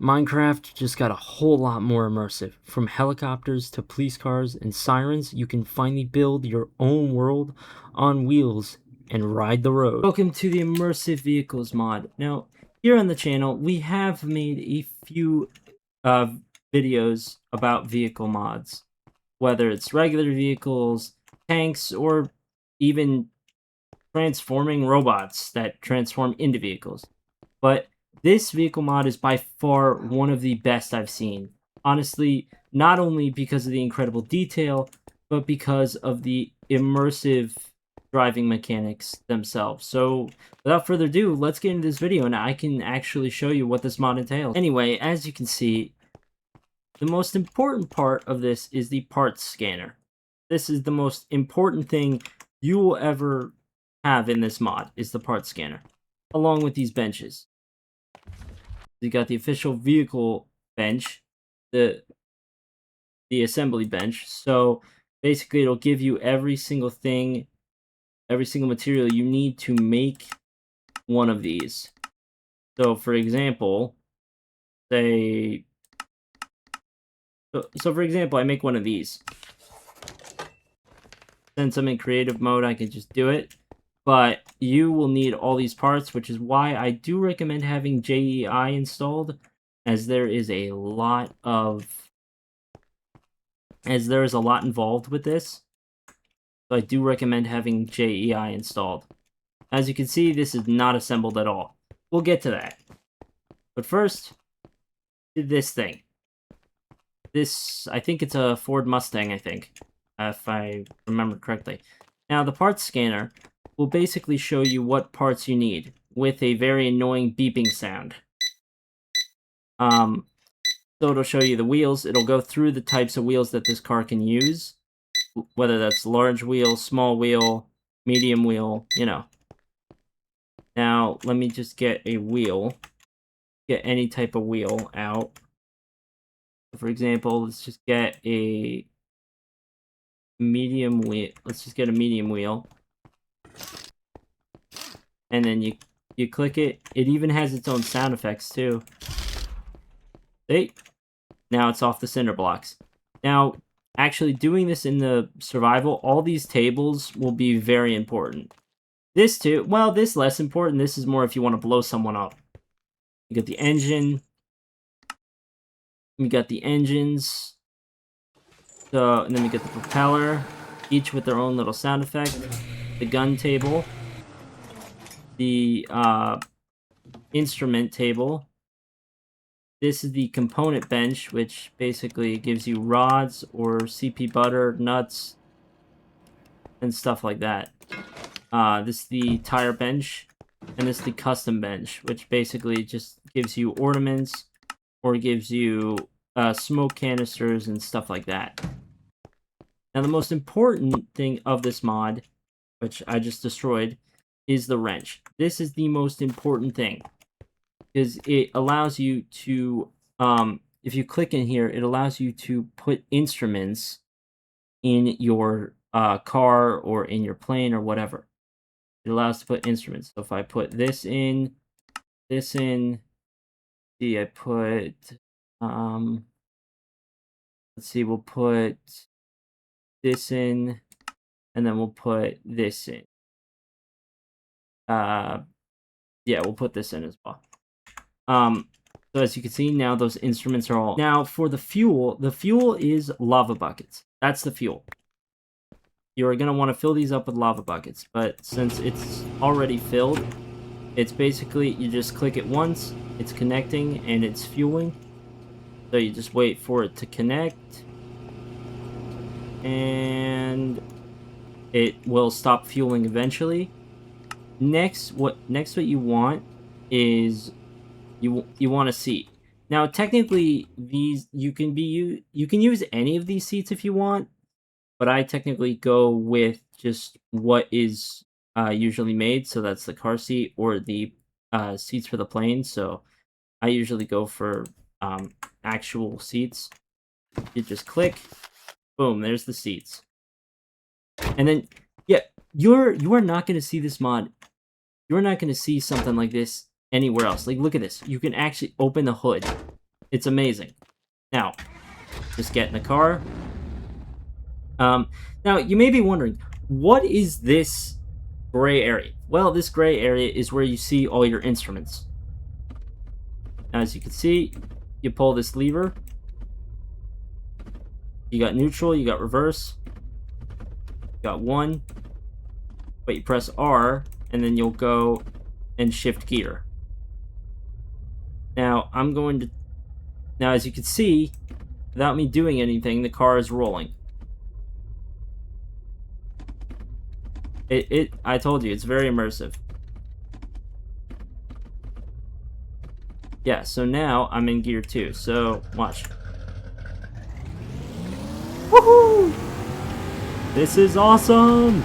Minecraft just got a whole lot more immersive. From helicopters to police cars and sirens, you can finally build your own world on wheels and ride the road. Welcome to the Immersive Vehicles mod. Now, here on the channel, we have made a few videos about vehicle mods. Whether it's regular vehicles, tanks, or even transforming robots that transform into vehicles. But this vehicle mod is by far one of the best I've seen. Honestly, not only because of the incredible detail, but because of the immersive driving mechanics themselves. So, without further ado, let's get into this video and I can actually show you what this mod entails. Anyway, as you can see, the most important part of this is the parts scanner. This is the most important thing you will ever have in this mod, is the parts scanner, along with these benches. You got the official vehicle bench, the assembly bench. So basically it'll give you every single thing, every single material you need to make one of these. So for example, say so for example, I make one of these. Since I'm in creative mode, I can just do it. But you will need all these parts, which is why I do recommend having JEI installed, as there is a lot involved with this. So I do recommend having JEI installed. As you can see, this is not assembled at all. We'll get to that. But first, this thing. This, I think it's a Ford Mustang, I think, if I remember correctly. Now, the parts scanner will basically show you what parts you need, with a very annoying beeping sound. So it'll show you the wheels. It'll go through the types of wheels that this car can use, whether that's large wheel, small wheel, medium wheel, you know. Now, let me just get a wheel. Get any type of wheel out. For example, let's just get a medium wheel. Let's just get a medium wheel. And then you click it. It even has its own sound effects too. See? Now it's off the cinder blocks. Now, actually doing this in the survival, all these tables will be very important. This too, well, this less important. This is more if you want to blow someone up. You got the engine. We got the engines. So, and then we get the propeller, each with their own little sound effect. The gun table. The instrument table. This is the component bench, which basically gives you rods or CP butter, nuts, and stuff like that. This is the tire bench, and this is the custom bench, which basically just gives you ornaments or gives you smoke canisters and stuff like that. Now, the most important thing of this mod, which I just destroyed, is the wrench. This is the most important thing, because it allows you to, if you click in here, it allows you to put instruments in your car or in your plane or whatever. It allows to put instruments. So if I put this in, see, I put, let's see, we'll put this in, and then we'll put this in. Yeah, we'll put this in as well. So as you can see, now those instruments are all... Now, for the fuel is lava buckets. That's the fuel. You're going to want to fill these up with lava buckets, but since it's already filled, it's basically, you just click it once, it's connecting, and it's fueling. So you just wait for it to connect, and it will stop fueling eventually. Next, what you want is you want a seat. Now, technically, these you can use any of these seats if you want, but I technically go with just what is usually made. So that's the car seat or the seats for the plane. So I usually go for actual seats. You just click, boom, there's the seats. And then, yeah, you are not going to see this mod. You're not going to see something like this anywhere else. Like, look at this. You can actually open the hood. It's amazing. Now, just get in the car. Now, you may be wondering, what is this gray area? Well, this gray area is where you see all your instruments. Now, as you can see, you pull this lever. You got neutral, you got reverse. You got 1. But you press R, and then you'll go and shift gear. Now, now, as you can see, without me doing anything, the car is rolling. I told you, it's very immersive. Yeah, so now I'm in gear 2, so watch. Woohoo! This is awesome!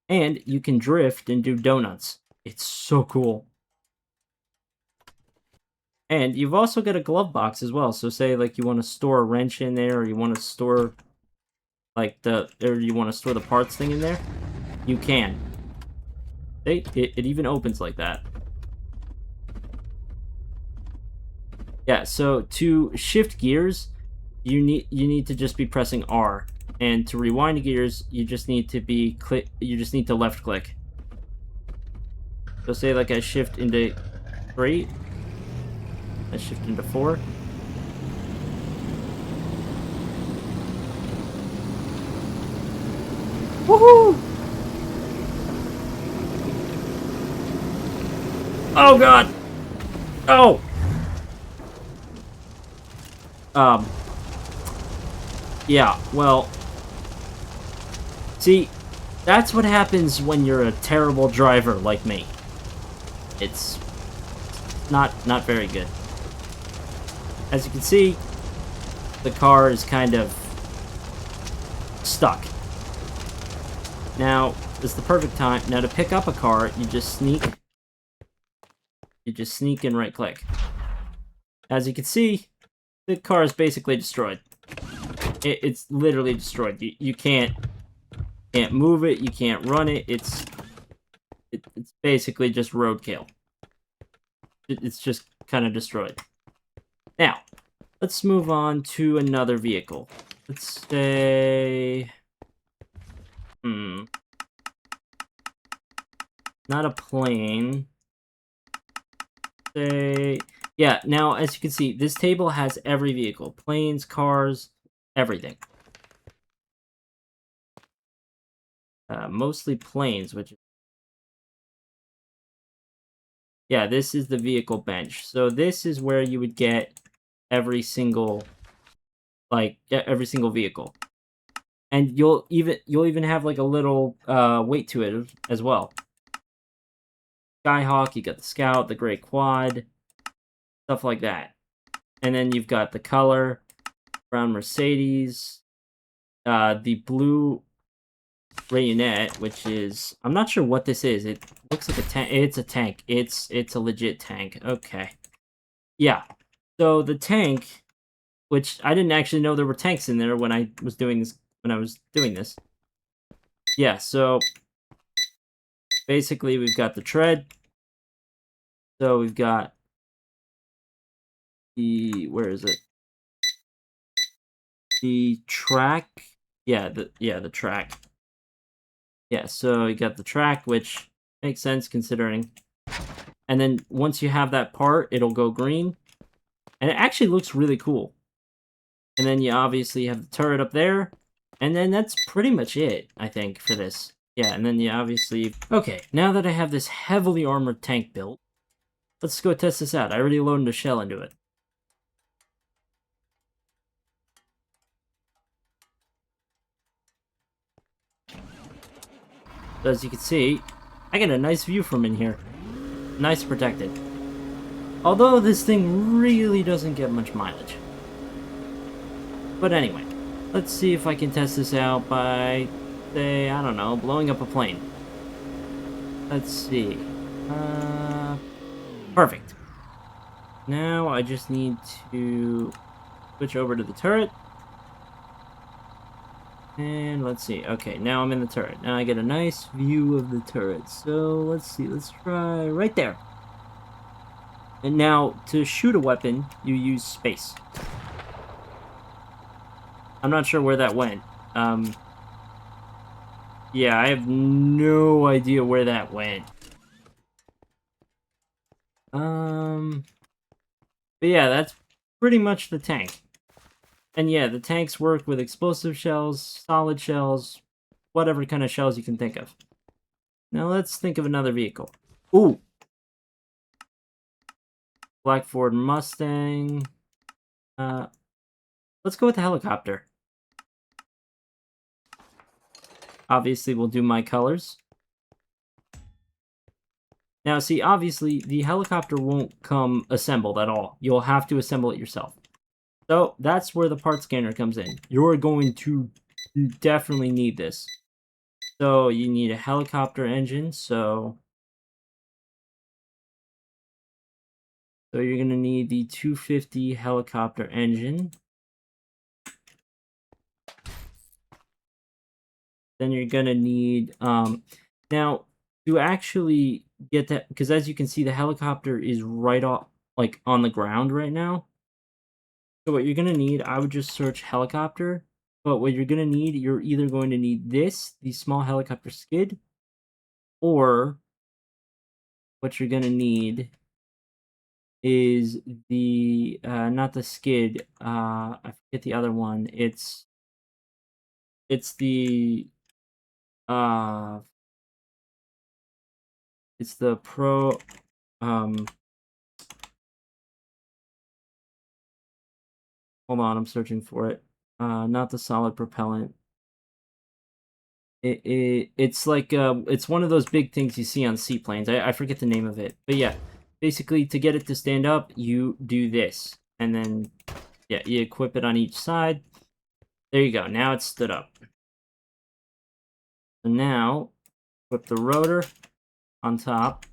And you can drift and do donuts. It's so cool. And you've also got a glove box as well. So say like you want to store a wrench in there, or you want to store like you want to store the parts thing in there, you can. It even opens like that. Yeah, so to shift gears, you need to just be pressing R. And to rewind gears, you just need to left click. So say like I shift into 3, I shift into 4. Woohoo! Oh god! Oh! Yeah, well, see, that's what happens when you're a terrible driver like me. It's not very good. As you can see, the car is kind of stuck. Now, it's the perfect time. Now, to pick up a car, you just sneak and right click. As you can see, the car is basically destroyed. It's literally destroyed. You can't move it. You can't run it. It's basically just roadkill. It's just kind of destroyed. Now, let's move on to another vehicle. Let's say, not a plane. Say, yeah. Now, as you can see, this table has every vehicle: planes, cars, everything. Mostly planes, which... Yeah, this is the vehicle bench. So this is where you would get every single vehicle. And you'll even have like a little weight to it as well. Skyhawk, you got the Scout, the Gray Quad, stuff like that. And then you've got the color, brown Mercedes, the blue Rayonette, which is... I'm not sure what this is. It looks like a tank. It's a tank. It's a legit tank. Okay. Yeah. So the tank, which I didn't actually know there were tanks in there when I was doing this. Yeah, so basically we've got the tread. So we've got where is it? The track. Yeah, the track. Yeah, so you got the track, which makes sense considering. And then once you have that part, it'll go green. And it actually looks really cool. And then you obviously have the turret up there. And then that's pretty much it, I think, for this. Yeah, and then you obviously... Okay, now that I have this heavily armored tank built, let's go test this out. I already loaded a shell into it. So as you can see, I get a nice view from in here. Nice protected. Although this thing really doesn't get much mileage. But anyway, let's see if I can test this out by, say, I don't know, blowing up a plane. Let's see. Perfect. Now I just need to switch over to the turret. And let's see. Okay, now I'm in the turret. Now I get a nice view of the turret. So let's see. Let's try right there. And now to shoot a weapon, you use space. I'm not sure where that went. Yeah, I have no idea where that went. But yeah, that's pretty much the tank. And yeah, the tanks work with explosive shells, solid shells, whatever kind of shells you can think of. Now let's think of another vehicle. Ooh! Black Ford Mustang. Let's go with the helicopter. Obviously, we'll do my colors. Now, see, obviously, the helicopter won't come assembled at all. You'll have to assemble it yourself. So, that's where the part scanner comes in. You're going to definitely need this. So, you need a helicopter engine, so you're going to need the 250 helicopter engine. Then you're going to need, now, to actually get that, because as you can see, the helicopter is right off, like, on the ground right now. So what you're going to need, I would just search helicopter, but what you're going to need, you're either going to need this, the small helicopter skid, or what you're going to need is the, not the skid, I forget the other one, it's the, uh, it's the pro, hold on, I'm searching for it, not the solid propellant. It's like, it's one of those big things you see on seaplanes. I forget the name of it. But yeah, basically, to get it to stand up, you do this. And then, yeah, you equip it on each side. There you go. Now it's stood up. So now, equip the rotor on top.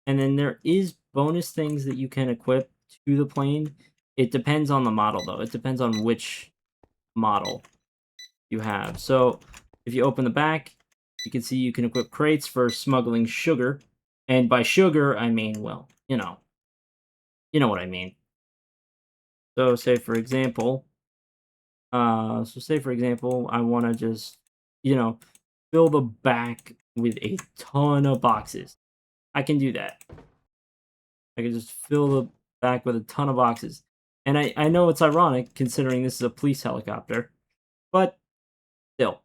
And then there is bonus things that you can equip to the plane. It depends on the model, though. It depends on which model you have. So, if you open the back, you can see you can equip crates for smuggling sugar. And by sugar, I mean, well, you know what I mean. So say for example, I want to just, fill the back with a ton of boxes. I can do that. I can just fill the back with a ton of boxes. And I know it's ironic considering this is a police helicopter, but still.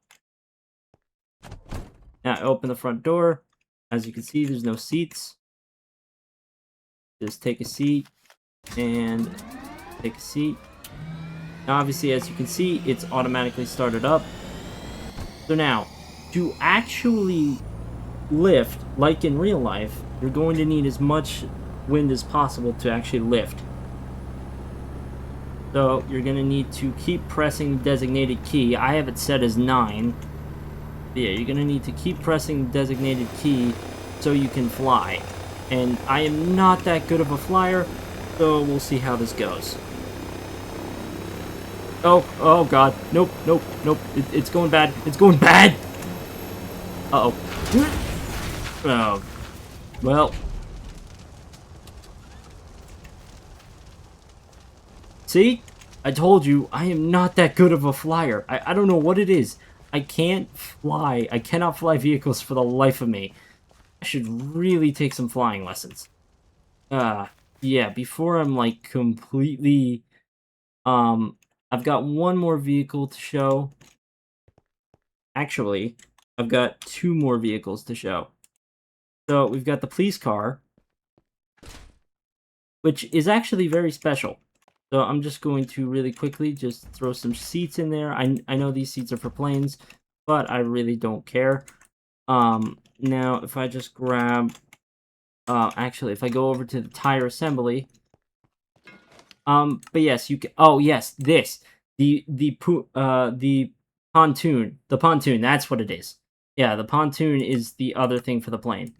Now I open the front door. As you can see, there's no seats. Just take a seat and take a seat. Now, obviously, as you can see, it's automatically started up. So now, to actually lift, like in real life, you're going to need as much wind as possible to actually lift. So, you're going to need to keep pressing the designated key. I have it set as 9. But yeah, you're going to need to keep pressing the designated key so you can fly. And I am not that good of a flyer, so we'll see how this goes. Oh god. Nope. It's going bad. It's going bad! Uh-oh. Oh. Well. See? I told you, I am not that good of a flyer. I don't know what it is. I can't fly. I cannot fly vehicles for the life of me. I should really take some flying lessons. Yeah, before I'm, like, completely, I've got one more vehicle to show. Actually, I've got 2 more vehicles to show. So, we've got the police car, which is actually very special. So, I'm just going to really quickly just throw some seats in there. I know these seats are for planes, but I really don't care. Now, if I just grab... actually, if I go over to the tire assembly... but yes, you can... Oh, yes, this. The pontoon. The pontoon, that's what it is. Yeah, the pontoon is the other thing for the plane.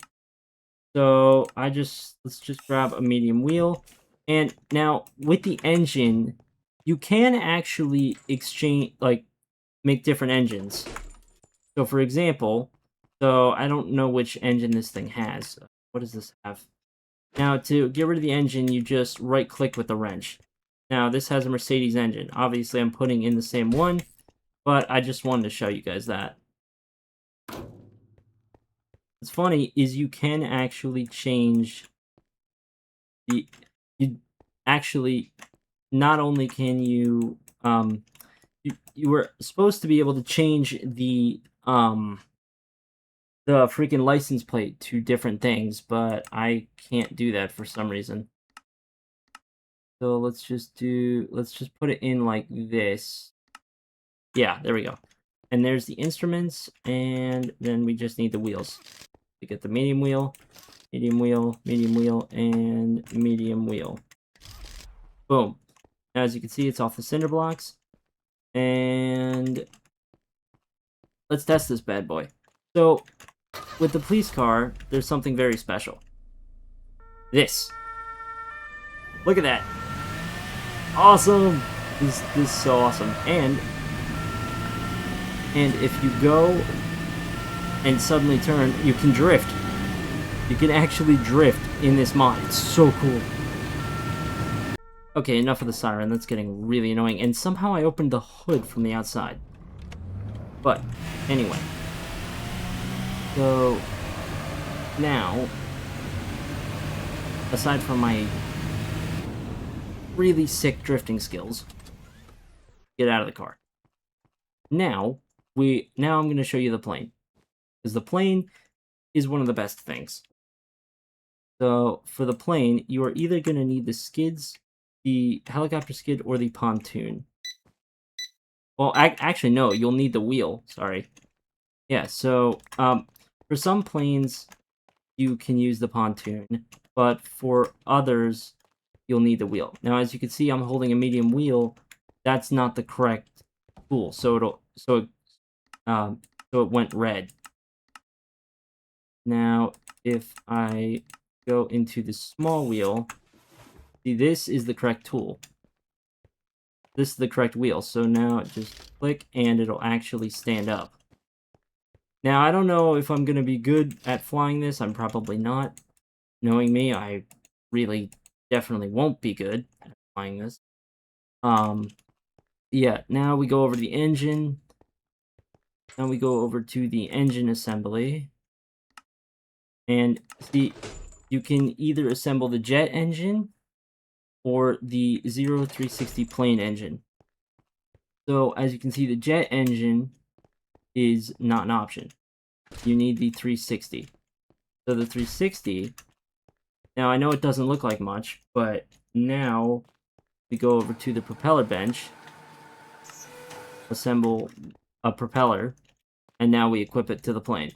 So let's just grab a medium wheel. And now with the engine, you can actually exchange, like, make different engines. So for example, so I don't know which engine this thing has. What does this have? Now to get rid of the engine, you just right click with the wrench. Now this has a Mercedes engine. Obviously I'm putting in the same one, but I just wanted to show you guys that. What's funny is you can actually change the, you actually, not only can you, you were supposed to be able to change the freaking license plate to different things, but I can't do that for some reason. So let's just put it in like this. Yeah, there we go. And there's the instruments, and then we just need the wheels. We get the medium wheel, medium wheel, medium wheel, and medium wheel. Boom. Now, as you can see, it's off the cinder blocks. And let's test this bad boy. So, with the police car, there's something very special. This. Look at that. Awesome. This is so awesome. And if you go and suddenly turn, you can drift. You can actually drift in this mod. It's so cool. Okay, enough of the siren. That's getting really annoying. And somehow I opened the hood from the outside. But, anyway. So, now, aside from my really sick drifting skills, get out of the car. Now I'm going to show you the plane. Because the plane is one of the best things. So, for the plane, you are either going to need the skids, the helicopter skid, or the pontoon. Well, actually, no, you'll need the wheel. Sorry. Yeah, so, for some planes, you can use the pontoon, but for others, you'll need the wheel. Now, as you can see, I'm holding a medium wheel. That's not the correct tool, so it went red. Now, if I go into the small wheel, see, this is the correct tool. This is the correct wheel, so now just click and it'll actually stand up. Now, I don't know if I'm going to be good at flying this. I'm probably not. Knowing me, I really definitely won't be good at flying this. Yeah, now we go over the engine. Now we go over to the engine assembly. And see, you can either assemble the jet engine or the 0360 plane engine. So, as you can see, the jet engine is not an option. You need the 360. So the 360, now I know it doesn't look like much, but now we go over to the propeller bench, assemble a propeller, and now we equip it to the plane.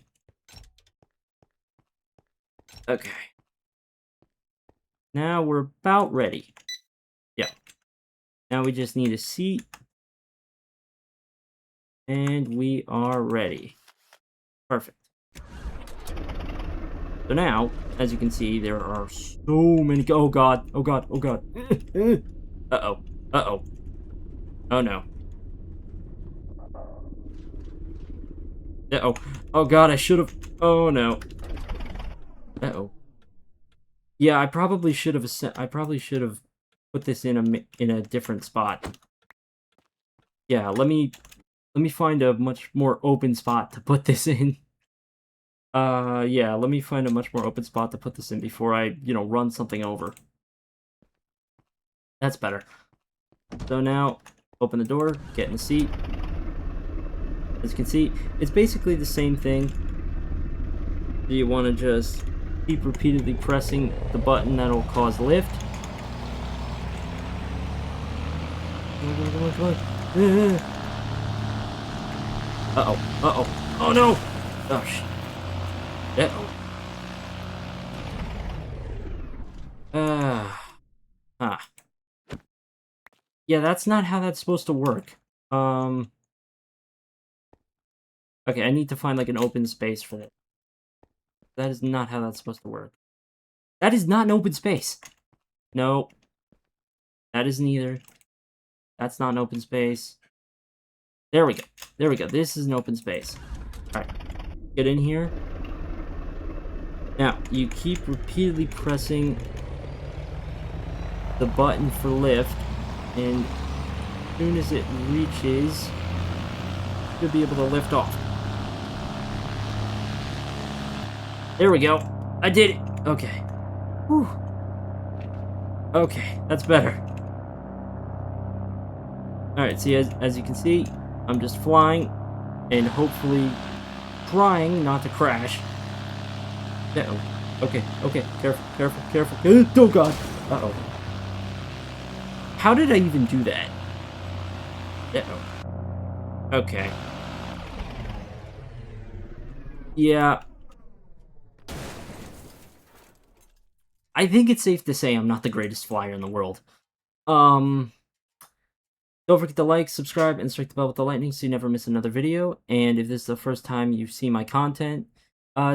Okay. Now we're about ready. Yeah. Now we just need a seat. And we are ready. Perfect. So now, as you can see, there are so many... Oh god, oh god, oh god. Uh-oh, uh-oh. Oh no. Uh-oh. Oh god, I should have... Oh no. Uh-oh. Yeah, I probably should have put this in a different spot. Yeah, let me find a much more open spot to put this in. Yeah, let me find a much more open spot to put this in before I, run something over. That's better. So now, open the door, get in the seat. As you can see, it's basically the same thing. Do you want to just keep repeatedly pressing the button that'll cause lift? Uh-oh, uh-oh, oh no! Oh, shit. Uh-oh. Yeah, that's not how that's supposed to work. Okay, I need to find, like, an open space for that. That is not how that's supposed to work. That is not an open space. No. That isn't either. That's not an open space. There we go. There we go. This is an open space. Alright. Get in here. Now, you keep repeatedly pressing the button for lift, and as soon as it reaches, you'll be able to lift off. There we go. I did it. Okay. Whew. Okay, that's better. Alright, see, as you can see, I'm just flying and hopefully trying not to crash. Uh-oh. Okay, okay, careful, careful, careful. Oh god! Uh-oh. How did I even do that? Uh-oh. Okay. Yeah. I think it's safe to say I'm not the greatest flyer in the world. Don't forget to like, subscribe, and strike the bell with the lightning so you never miss another video. And if this is the first time you see my content,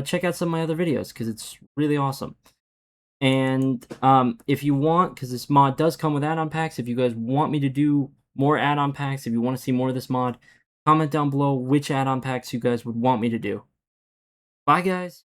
check out some of my other videos, because it's really awesome. And if you want, because this mod does come with add-on packs, if you guys want me to do more add-on packs, if you want to see more of this mod, comment down below which add-on packs you guys would want me to do. Bye, guys!